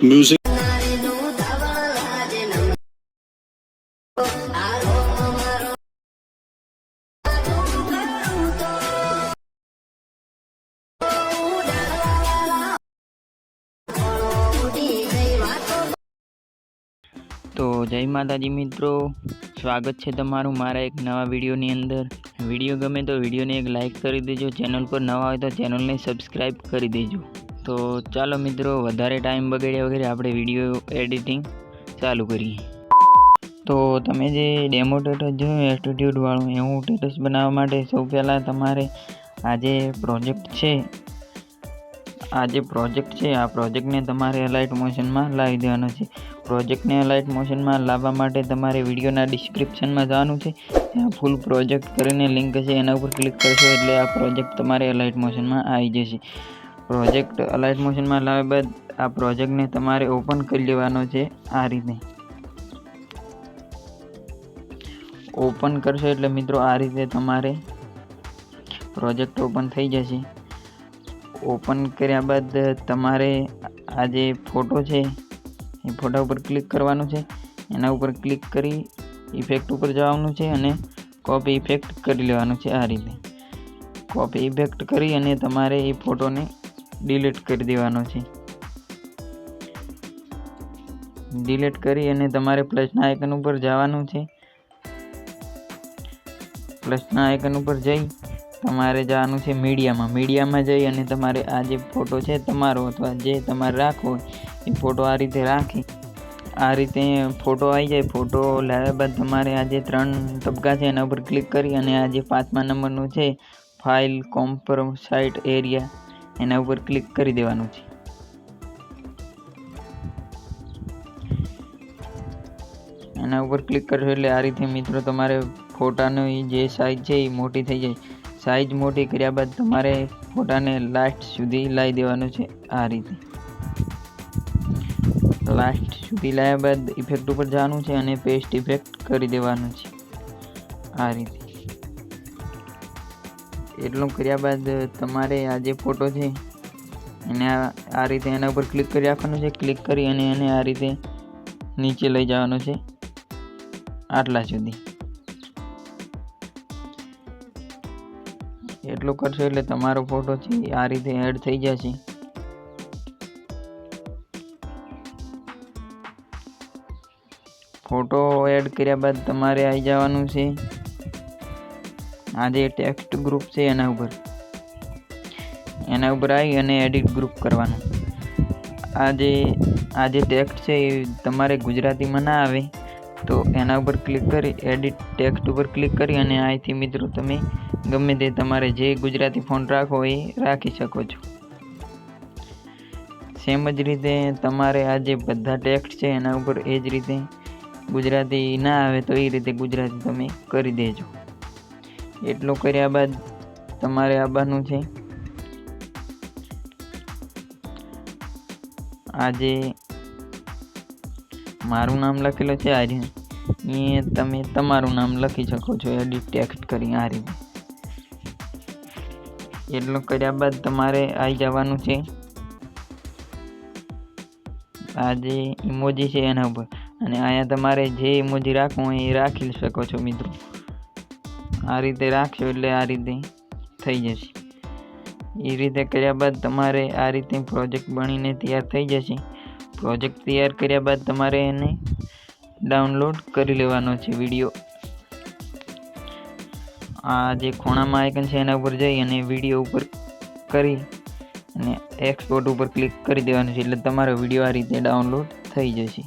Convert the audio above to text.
Music. તો જય માતાજી મિત્રો, સ્વાગત છે તમારું મારા એક નવા વિડીયોની અંદર. વિડીયો ગમે તો વિડીયોને એક લાઇક કરી દેજો, ચેનલ પર નવા હોય તો ચેનલને સબસ્ક્રાઈબ કરી દેજો. તો ચાલો મિત્રો, વધારે ટાઈમ બગાડ્યા વગર આપણે વિડીયો એડિટિંગ ચાલુ કરીએ. તો તમે જે ડેમો ટેટસ જોયું એટીટ્યુડવાળું, એવું ટેટસ બનાવવા માટે સૌ પહેલાં તમારે આ જે પ્રોજેક્ટ છે આ પ્રોજેક્ટને તમારે અલાઇટ મોશનમાં લાવી દેવાનો છે. પ્રોજેક્ટને અલાઇટ મોશનમાં લાવવા માટે તમારે વિડીયોના ડિસ્ક્રિપ્શનમાં જવાનું છે. ત્યાં ફૂલ પ્રોજેક્ટ કરીને લિંક છે, એના ઉપર ક્લિક કરશો એટલે આ પ્રોજેક્ટ તમારે અલાઇટ મોશનમાં આવી જશે. પ્રોજેક્ટ અલાઇટ મોશનમાં લાવ્યા બાદ આ પ્રોજેક્ટને તમારે ઓપન કરી લેવાનો છે. આ રીતે ઓપન કરશો એટલે મિત્રો આ રીતે તમારે પ્રોજેક્ટ ઓપન થઈ જશે. ઓપન કર્યા બાદ તમારે આ જે ફોટો છે એ ફોટા ઉપર ક્લિક કરવાનું છે. એના ઉપર ક્લિક કરી ઇફેક્ટ ઉપર જવાનું છે અને કોપી ઇફેક્ટ કરી લેવાનું છે. આ રીતે કોપી ઇફેક્ટ કરી અને તમારે એ ફોટોને ડિલીટ કરી દેવાનો છે. ડિલીટ કરી અને તમારે પ્લસના આઇકન ઉપર જવાનું છે. પ્લસના આઇકન ઉપર જઈ તમારે જવાનું છે મીડિયામાં જઈ અને તમારે આ જે ફોટો છે તમારો અથવા જે તમારે રાખવો હોય એ ફોટો આ રીતે રાખી આ રીતે ફોટો આવી જાય. ફોટો લાવ્યા બાદ તમારે આ જે 3 ટપકા છે એના ઉપર ક્લિક કરી અને આ જે 5મા નંબરનું છે ફાઇલ કોમ્પ્રેસાઇટ એરિયા, એના ઉપર ક્લિક કરી દેવાનું છે. એના ઉપર ક્લિક કરશો એટલે આ રીતે મિત્રો તમારે ફોટાની જે સાઇઝ છે એ મોટી થઈ જાય. સાઇઝ મોટી કર્યા બાદ તમારે ફોટાને લાસ્ટ સુધી લાવી દેવાનું છે. આ રીતે લાસ્ટ સુધી લાવ્યા બાદ ઇફેક્ટ ઉપર જવાનું છે અને પેસ્ટ ઇફેક્ટ કરી દેવાનું છે. આ રીતે એટલું કર્યા બાદ તમારે આ જે ફોટો છે એને આ રીતે એના ઉપર ક્લિક કરી રાખવાનું છે. ક્લિક કરી અને એને આ રીતે નીચે લઈ જવાનું છે આટલા સુધી. એટલું કરશો એટલે તમારો ફોટો છે આ રીતે એડ થઈ જશે. ફોટો એડ કર્યા બાદ તમારે આવી જવાનું છે આ જે ટેક્સ્ટ ગ્રુપ છે એના ઉપર આવી અને એડિટ ગ્રુપ કરવાનું. આ જે ટેક્સ્ટ છે એ તમારે ગુજરાતીમાં ના આવે તો એના ઉપર ક્લિક કરી એડિટ ટેક્સ્ટ ઉપર ક્લિક કરી અને અહીંથી મિત્રો તમે ગમે તે તમારે જે ગુજરાતી ફોન્ટ રાખો એ રાખી શકો છો. સેમ જ રીતે તમારે આ જે બધા ટેક્સ્ટ છે એના ઉપર એ જ રીતે ગુજરાતી ના આવે તો એ રીતે ગુજરાતી તમે કરી દેજો. એટલું કર્યા બાદ તમારે આવવાનું છે આ જે મારું નામ લખેલું છે આ રીતે એ તમે તમારું નામ લખી શકો છો એડિટ ટેક્સ્ટ કરી આ રીતે. એટલું કર્યા બાદ તમારે આવી જવાનું છે આ જે ઇમોજી છે એના ઉપર અને અહીંયા તમારે જે ઇમોજી રાખવું હોય એ રાખી શકો છો મિત્રો. આ રીતે રાખશો એટલે આ રીતે થઈ જશે. એ રીતે કર્યા બાદ તમારે આ રીતે પ્રોજેક્ટ બનીને તૈયાર થઈ જશે. પ્રોજેક્ટ તૈયાર કર્યા બાદ તમારે એને ડાઉનલોડ કરી લેવાનો છે વિડીયો. આ જે ખૂણામાં આઇકન છે એના ઉપર જઈ અને વિડીયો ઉપર કરી અને એક્સપોર્ટ ઉપર ક્લિક કરી દેવાનું છે એટલે તમારો વિડીયો આ રીતે ડાઉનલોડ થઈ જશે.